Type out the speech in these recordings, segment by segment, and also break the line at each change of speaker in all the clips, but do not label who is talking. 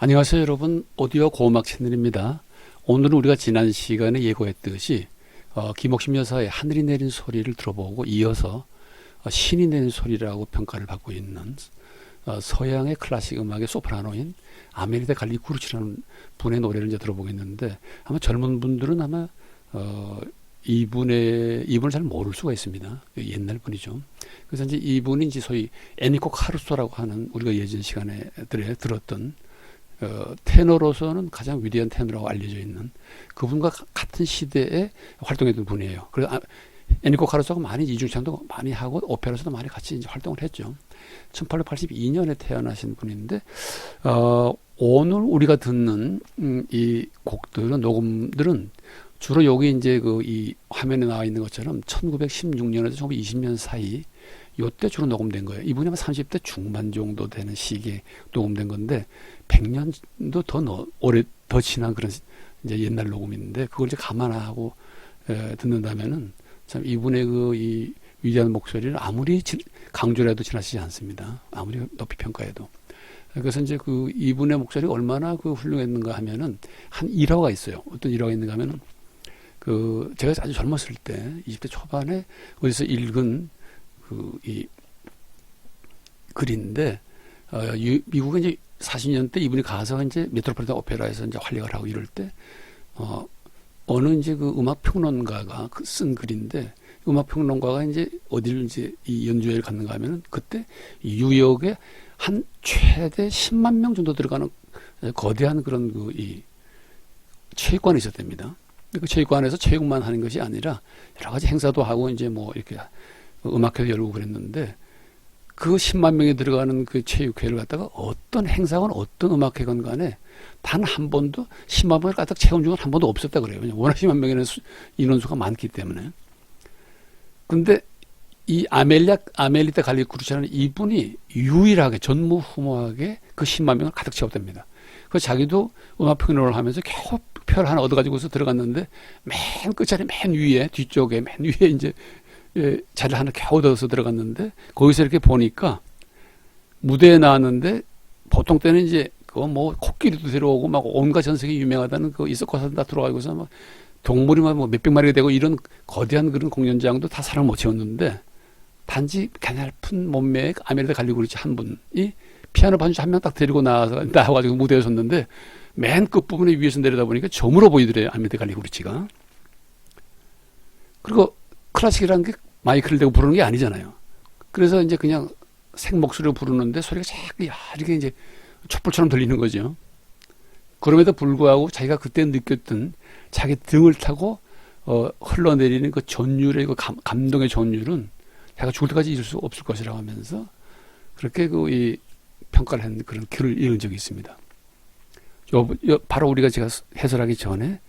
안녕하세요 여러분, 오디오 고음악 채널입니다. 오늘은 우리가 지난 시간에 예고했듯이 김옥심 여사의 하늘이 내린 소리를 들어보고 이어서 신이 내린 소리라고 평가를 받고 있는 서양의 클래식 음악의 소프라노인 아멜리타 갈리구르치라는 분의 노래를 이제 들어보겠는데, 아마 젊은 분들은 아마 이분을 잘 모를 수가 있습니다. 옛날 분이죠. 그래서 이제 이분이 이제 소위 에니코 카루소라고 하는, 우리가 예전 시간에 들었던 테너로서는 가장 위대한 테너라고 알려져 있는 그분과 같은 시대에 활동했던 분이에요. 그래서 에니코 카루소가 많이 이중창도 많이 하고 오페라에서도 많이 같이 이제 활동을 했죠. 1882년에 태어나신 분인데, 오늘 우리가 듣는 이 곡들은, 녹음들은 주로 여기 이제 이 화면에 나와 있는 것처럼 1916년에서 1920년 사이 요때 주로 녹음된 거예요. 이분이 아마 30대 중반 정도 되는 시기에 녹음된 건데, 100년도 더 지난 그런 이제 옛날 녹음인데, 그걸 이제 감안하고 듣는다면은 참 이분의 이 위대한 목소리를 아무리 강조를 해도 지나치지 않습니다. 아무리 높이 평가해도. 그래서 이제 이분의 목소리가 얼마나 훌륭했는가 하면은 한 일화가 있어요. 어떤 일화가 있는가 하면은 제가 아주 젊었을 때 20대 초반에 어디서 읽은 이 글인데, 미국에 이제 40년 때 이분이 가서 이제 메트로폴리탄 오페라에서 이제 활약을 하고 이럴 때, 어느 이제 음악 평론가가 쓴 글인데, 음악 평론가가 이제 어디를 이제 이 연주회를 갔는가 하면은 그때 뉴욕에 한 최대 10만 명 정도 들어가는 거대한 그런 이 체육관이 있었답니다. 그 체육관에서 체육만 하는 것이 아니라 여러 가지 행사도 하고 이제 뭐 이렇게 음악회도 열고 그랬는데, 그 10만 명이 들어가는 그 체육회를 갖다가 어떤 행사건 어떤 음악회건 간에 단 한 번도 10만 명을 가득 채운 적은 한 번도 없었다 그래요. 워낙 10만 명이라는 인원수가 많기 때문에. 근데 이 아멜리타 갈리구르치라는 이분이 유일하게 전무후무하게 그 10만 명을 가득 채웠답니다. 그래서 자기도 음악 평론을 하면서 겨우 표 하나 얻어가지고서 들어갔는데, 맨 끝자리 맨 위에, 뒤쪽에 맨 위에 이제 자리를 하나 겨우 얻어서 들어갔는데, 거기서 이렇게 보니까 무대에 나왔는데, 보통 때는 이제 뭐 코끼리도 들어오고 막 온갖 전 세계 유명하다는 이석화산 다 들어가고서 막 동물이 막 뭐 몇백 마리가 되고 이런 거대한 그런 공연장도 다 사람 못 채웠는데, 단지 가냘픈 몸매의 아멜리타 갈리구르치 한 분이 피아노 반주 한 명 딱 데리고 나와가지고 무대에 섰는데, 맨 끝부분에 위에서 내려다 보니까 점으로 보이더래요, 아멜리타 갈리구르치가. 그리고 클래식이라는 게 마이크를 대고 부르는 게 아니잖아요. 그래서 이제 그냥 생목소리로 부르는데 소리가 자꾸 이렇게 이제 촛불처럼 들리는 거죠. 그럼에도 불구하고 자기가 그때 느꼈던 자기 등을 타고 흘러내리는 그 전율의 감동의 전율은 자기가 죽을 때까지 잊을 수 없을 것이라고 하면서 그렇게 이 평가를 한 그런 글을 읽은 적이 있습니다. 바로 우리가 제가 해설하기 전에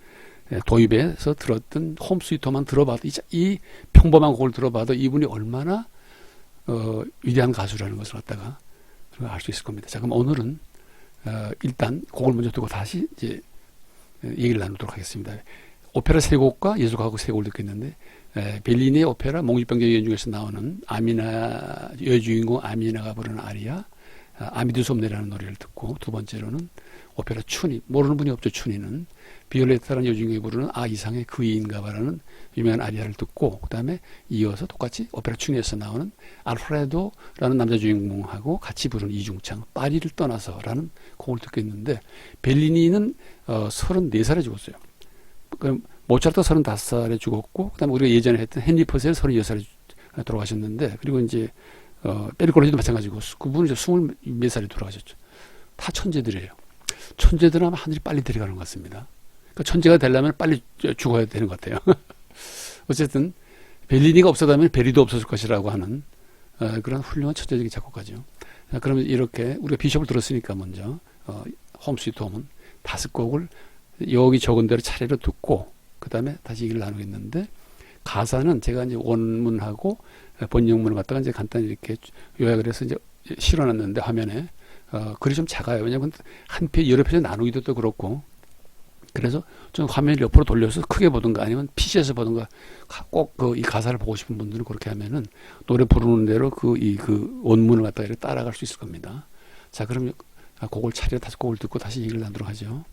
도입에서 들었던 홈 스위트 홈만 들어봐도, 이 평범한 곡을 들어봐도 이분이 얼마나 위대한 가수라는 것을 갖다가 알 수 있을 겁니다. 자, 그럼 오늘은 일단 곡을 먼저 두고 다시 이제 얘기를 나누도록 하겠습니다. 오페라 세 곡과 예술가곡 세 곡을 듣겠는데, 벨리니의 오페라 몽주병자 여인 중에서 나오는 여주인공 아미나가 부르는 아리아 아미드 솜네라는 노래를 듣고, 두 번째로는 오페라 춘이, 모르는 분이 없죠. 춘이는 비올레타라는 여주인공이 부르는 이상의 그이인가봐라는 유명한 아리아를 듣고, 그 다음에 이어서 똑같이 오페라 춘에서 나오는 알프레도라는 남자 주인공하고 같이 부르는 이중창 파리를 떠나서라는 곡을 듣겠는데, 벨리니는 34살에 죽었어요. 모차르트 35살에 죽었고, 그 다음에 우리가 예전에 했던 헨리 퍼셀 36살에 돌아가셨는데, 그리고 이제 베르고르니도 마찬가지고 그분은 20몇 살에 돌아가셨죠. 다 천재들이에요. 천재들은 아마 하늘이 빨리 데려가는 것 같습니다. 그러니까 천재가 되려면 빨리 죽어야 되는 것 같아요. 어쨌든 벨리니가 없었다면 베리도 없었을 것이라고 하는 그런 훌륭한 천재적인 작곡가죠. 그러면 이렇게 우리가 비숍을 들었으니까 먼저 홈 스위트 홈은 5곡을 여기 적은 대로 차례로 듣고 그 다음에 다시 얘기를 나누겠는데, 가사는 제가 이제 원문하고 번역문을 갖다가 이제 간단히 이렇게 요약을 해서 이제 실어놨는데, 화면에 글이 좀 작아요. 왜냐하면 한 페이지 여러 페이지 나누기도 또 그렇고, 그래서 좀 화면을 옆으로 돌려서 크게 보든가 아니면 PC에서 보든가, 꼭 이 가사를 보고 싶은 분들은 그렇게 하면은 노래 부르는 대로 그 원문을 갖다가 이렇게 따라갈 수 있을 겁니다. 자, 그럼 곡을 차례 5곡을 듣고 다시 얘기를 나누도록 하죠.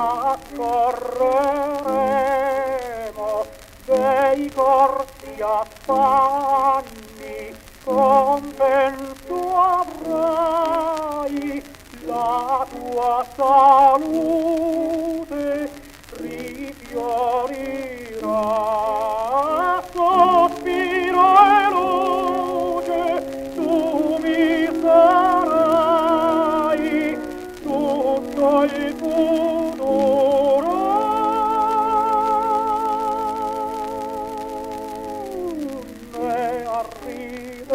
correremo dei corsi affanni, compenso avrai la tua salute rifiorirà, sospiro e luce tu mi sarai, tutto il futuro ne arriverà.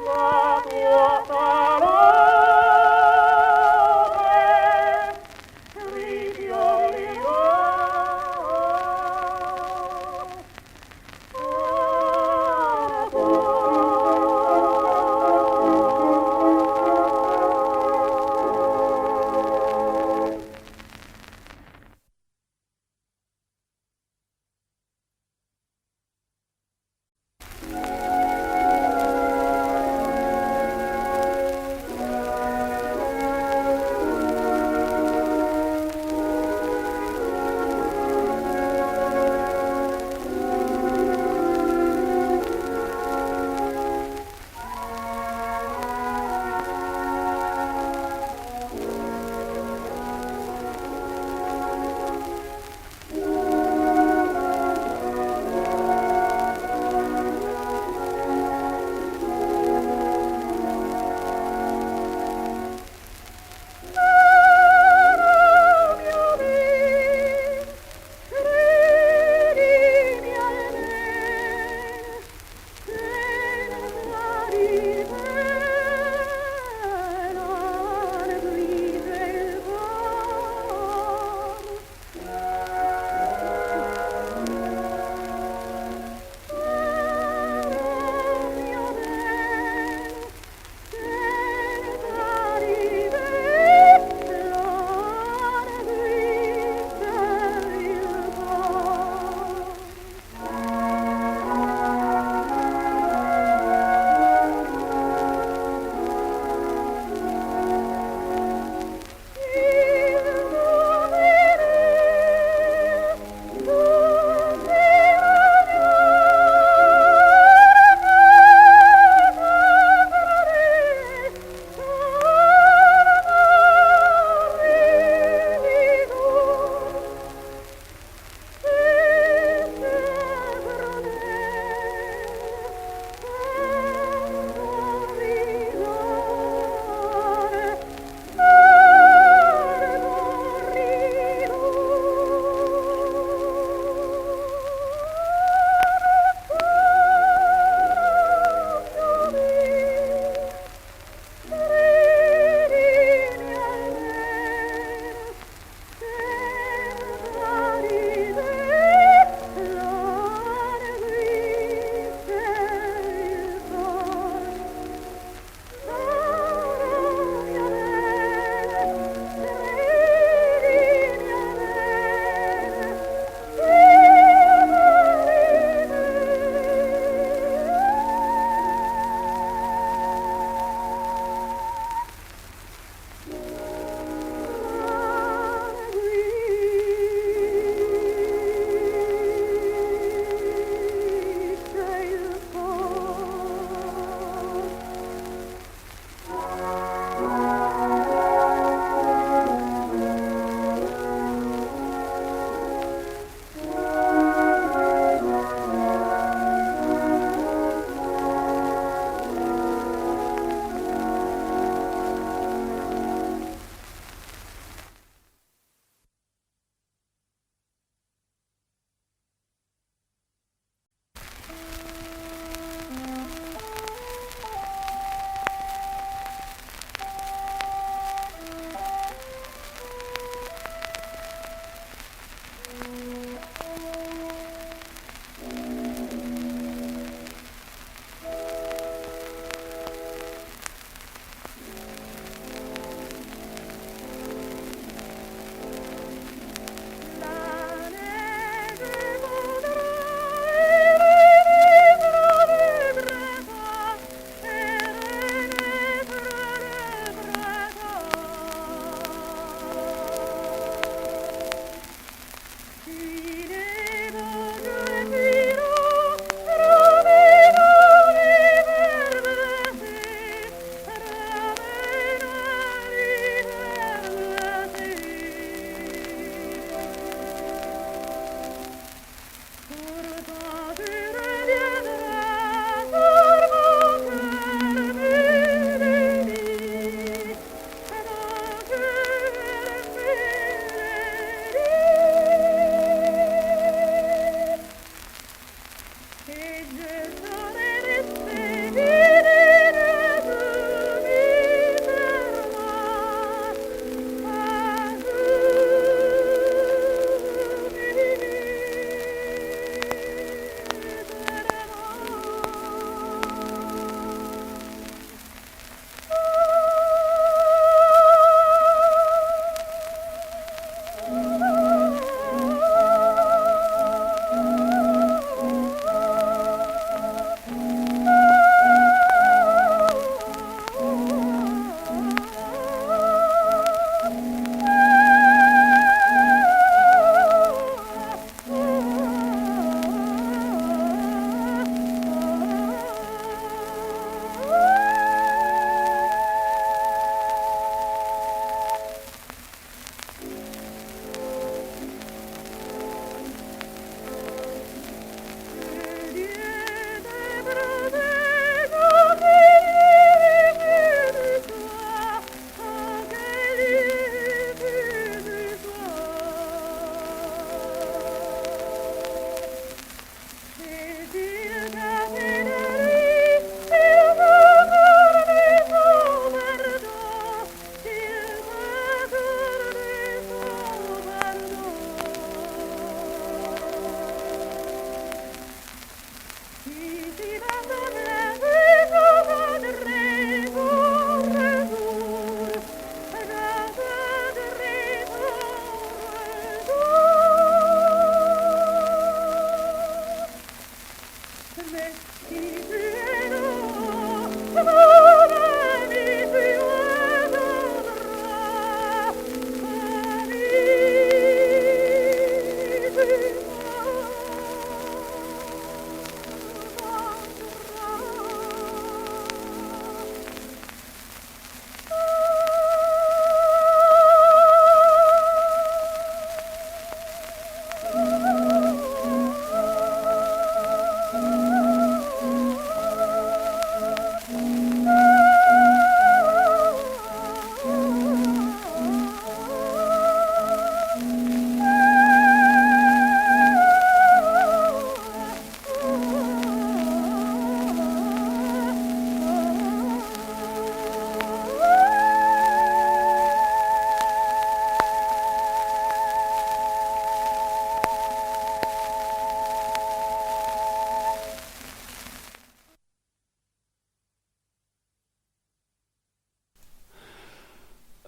La tua salute rifiorirà.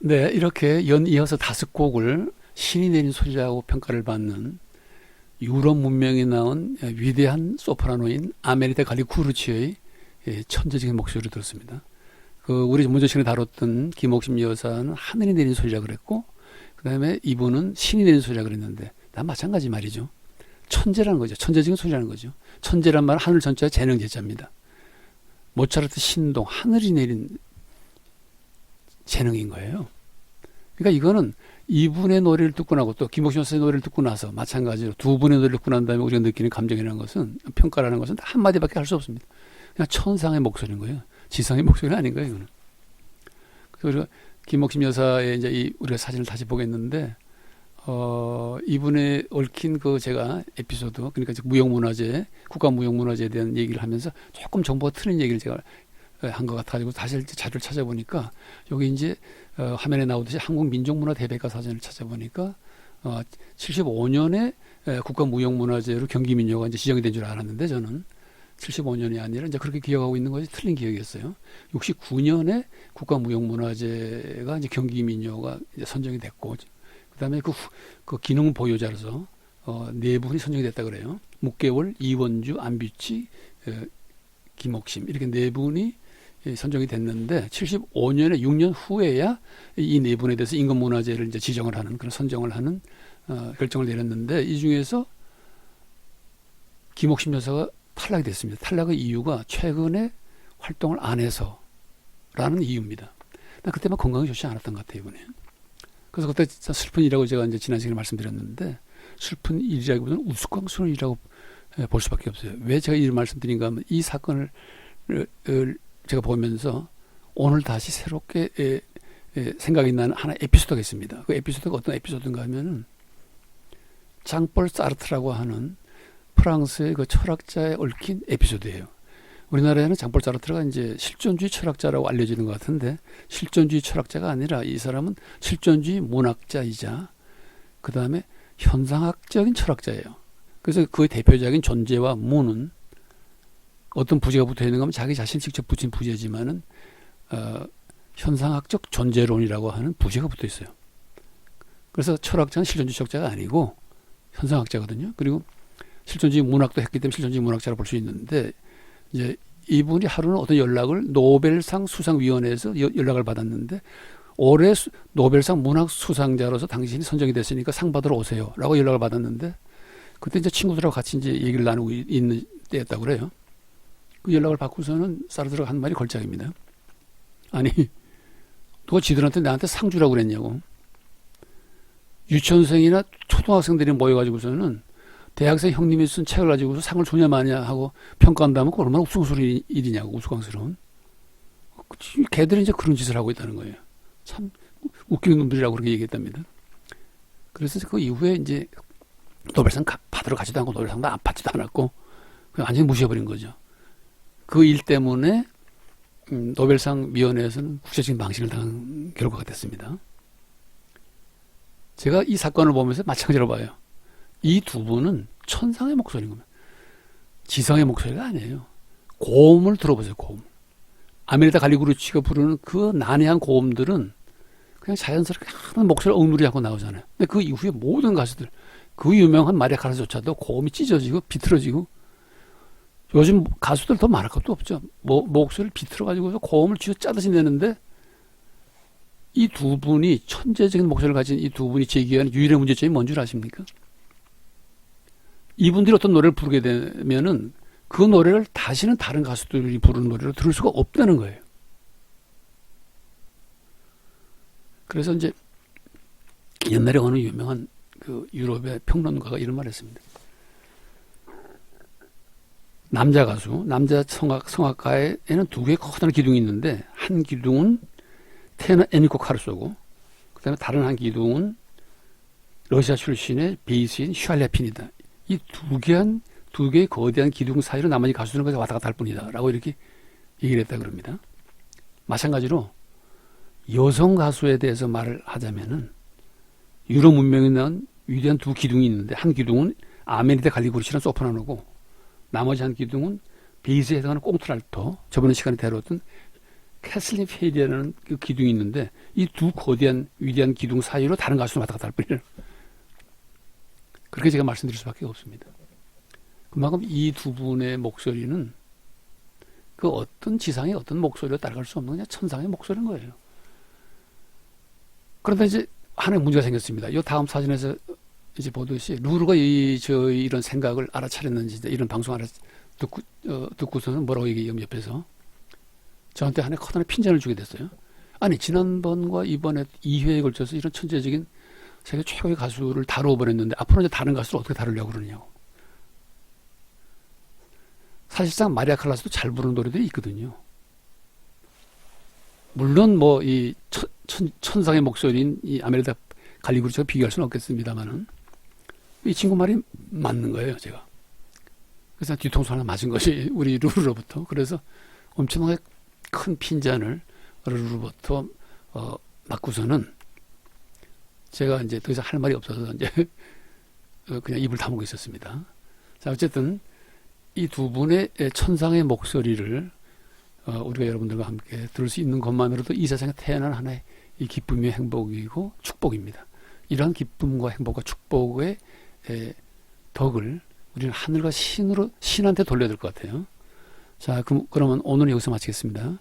네, 이렇게 연이어서 5곡을 신이 내린 소리라고 평가를 받는 유럽 문명이 낳은 위대한 소프라노인 아메리타 갈리쿠르치의 천재적인 목소리를 들었습니다. 우리 먼저 시간에 다뤘던 김옥심 여사는 하늘이 내린 소리라 그랬고, 그 다음에 이분은 신이 내린 소리라 그랬는데, 다 마찬가지 말이죠. 천재라는 거죠. 천재적인 소리라는 거죠. 천재란 말은 하늘 전자 재능 제자입니다. 모차르트 신동, 하늘이 내린 재능인 거예요. 그러니까 이거는 이분의 노래를 듣고 나고 또 김옥신 선생의 노래를 듣고 나서 마찬가지로 두 분의 노래를 듣고 난 다음에 우리가 느끼는 감정이라는 것은, 평가라는 것은 한마디밖에 할 수 없습니다. 그냥 천상의 목소리인 거예요. 지상의 목소리가 아닌 거예요, 이거는. 그래서 우리가 김옥신 여사의 이제 우리가 사진을 다시 보겠는데, 이분의 얽힌 제가 에피소드, 그러니까 무형문화재, 국가무형문화재에 대한 얘기를 하면서 조금 정보가 틀린 얘기를 제가 한 것 같아가지고 다시 자료를 찾아보니까, 여기 이제 화면에 나오듯이 한국민족문화대백과 사전을 찾아보니까 75년에 국가무형문화재로 경기민요가 이제 지정이 된 줄 알았는데, 저는 75년이 아니라 이제 그렇게 기억하고 있는 것이 틀린 기억이었어요. 69년에 국가무형문화재가 이제 경기민요가 이제 선정이 됐고, 그다음에 그 기능 보유자로서 네 분이 선정이 됐다 그래요. 묵개월, 이원주, 안뷰치, 김옥심, 이렇게 네 분이 선정이 됐는데, 75년에 6년 후에야 이 네 분에 대해서 인권문화재를 이제 지정을 하는, 그런 선정을 하는 결정을 내렸는데, 이 중에서 김옥심 여사가 탈락이 됐습니다. 탈락의 이유가 최근에 활동을 안 해서라는 이유입니다. 그때만 건강이 좋지 않았던 것 같아요, 이번에. 그래서 그때 진짜 슬픈 일이라고 제가 이제 지난 시간에 말씀드렸는데, 슬픈 일이라기보다는 우스꽝스러운 일이라고 볼 수밖에 없어요. 왜 제가 이 말씀드린가 하면, 이 사건을 제가 보면서 오늘 다시 새롭게 생각이 나는 하나의 에피소드가 있습니다. 그 에피소드가 어떤 에피소드인가 하면은, 장폴 사르트라고 하는 프랑스의 그 철학자에 얽힌 에피소드예요. 우리나라에는 장폴 사르트가 이제 실존주의 철학자라고 알려지는 것 같은데, 실존주의 철학자가 아니라 이 사람은 실존주의 문학자이자 그 다음에 현상학적인 철학자예요. 그래서 그의 대표적인 존재와 무는 어떤 부제가 붙어 있는가 하면 자기 자신 직접 붙인 부제지만은 현상학적 존재론이라고 하는 부제가 붙어 있어요. 그래서 철학자는 실존주의 철학자가 아니고 현상학자거든요. 그리고 실존주의 문학도 했기 때문에 실존주의 문학자라고 볼 수 있는데, 이제 이분이 하루는 어떤 연락을 노벨상 수상위원회에서 연락을 받았는데, 올해 노벨상 문학 수상자로서 당신이 선정이 됐으니까 상 받으러 오세요라고 연락을 받았는데, 그때 이제 친구들하고 같이 이제 얘기를 나누고 있는 때였다고 그래요. 그 연락을 받고서는 사르트르가 한 말이 걸작입니다. 아니, 누가 지들한테 나한테 상 주라고 그랬냐고. 유치원생이나 초등학생들이 모여가지고서는 대학생 형님이 쓴 책을 가지고서 상을 주냐 마냐 하고 평가한다면 그거 얼마나 우스꽝스러운 일이냐고, 우스꽝스러운. 걔들이 이제 그런 짓을 하고 있다는 거예요. 참 웃기는 놈들이라고 그렇게 얘기했답니다. 그래서 그 이후에 이제 노벨상 받으러 가지도 않고 노벨상도 안 받지도 않았고 그냥 완전히 무시해버린 거죠. 그 일 때문에 노벨상 위원회에서는 국제적인 망신을 당한 결과가 됐습니다. 제가 이 사건을 보면서 마찬가지로 봐요. 이 두 분은 천상의 목소리인 겁니다. 지상의 목소리가 아니에요. 고음을 들어보세요, 고음. 아메리타 갈리구르치가 부르는 그 난해한 고음들은 그냥 자연스럽게 하는 목소리를 엉누리하고 나오잖아요. 근데 그 이후에 모든 가수들, 그 유명한 마리아 카라조차도 고음이 찢어지고 비틀어지고 요즘 가수들 더 말할 것도 없죠. 목소리를 비틀어 가지고서 고음을 쥐어 짜듯이 내는데 이 두 분이 천재적인 목소리를 가진 이 두 분이 제기하는 유일한 문제점이 뭔 줄 아십니까? 이분들이 어떤 노래를 부르게 되면은 그 노래를 다시는 다른 가수들이 부르는 노래로 들을 수가 없다는 거예요. 그래서 이제 옛날에 어느 유명한 그 유럽의 평론가가 이런 말을 했습니다. 남자 가수, 남자 성악가에는 두 개의 커다란 기둥이 있는데 한 기둥은 테너 에니코 카루소고 그다음에 다른 한 기둥은 러시아 출신의 베이스인 슈알레핀이다. 이 두 개의 거대한 기둥 사이로 나머지 가수들은 그냥 왔다 갔다 할 뿐이다. 라고 이렇게 얘기를 했다 그럽니다. 마찬가지로 여성 가수에 대해서 말을 하자면은 유럽 문명에 난 위대한 두 기둥이 있는데 한 기둥은 아메리타 갈리구르시라는 소프라노고 나머지 한 기둥은 베이스에 해당하는 꽁트랄토 저번에 시간에 다뤘던 캐슬린 페이리라는 그 기둥이 있는데 이 두 거대한 위대한 기둥 사이로 다른 가수는 왔다 갔다 할 뿐이에요. 그렇게 제가 말씀드릴 수밖에 없습니다. 그만큼 이 두 분의 목소리는 그 어떤 지상의 어떤 목소리로 따라갈 수 없는 그냥 천상의 목소리인 거예요. 그런데 이제 하나의 문제가 생겼습니다. 이 다음 사진에서 이제 보듯이 루루가 저희 이런 생각을 알아차렸는지 이런 방송 듣고서는 뭐라고 얘기해요 옆에서 저한테 하나의 커다란 핀잔을 주게 됐어요. 아니 지난번과 이번에 2회에 걸쳐서 이런 천재적인 세계 최고의 가수를 다루어 버렸는데 앞으로 이제 다른 가수를 어떻게 다루려고 그러냐고. 사실상 마리아 칼라스도 잘 부르는 노래들이 있거든요. 물론 뭐 이 천상의 목소리인 이 아메리카 갈리구르시와 비교할 수는 없겠습니다만은 이 친구 말이 맞는 거예요, 제가. 그래서 뒤통수 하나 맞은 것이 우리 루루로부터. 그래서 엄청나게 큰 핀잔을 루루로부터 맞고서는 제가 이제 더 이상 할 말이 없어서 이제 그냥 입을 다물고 있었습니다. 자, 어쨌든 이 두 분의 천상의 목소리를 우리가 여러분들과 함께 들을 수 있는 것만으로도 이 세상에 태어난 하나의 이 기쁨의 행복이고 축복입니다. 이러한 기쁨과 행복과 축복의 덕을 우리는 하늘과 신한테 돌려야 될 것 같아요. 자, 그러면 오늘 여기서 마치겠습니다.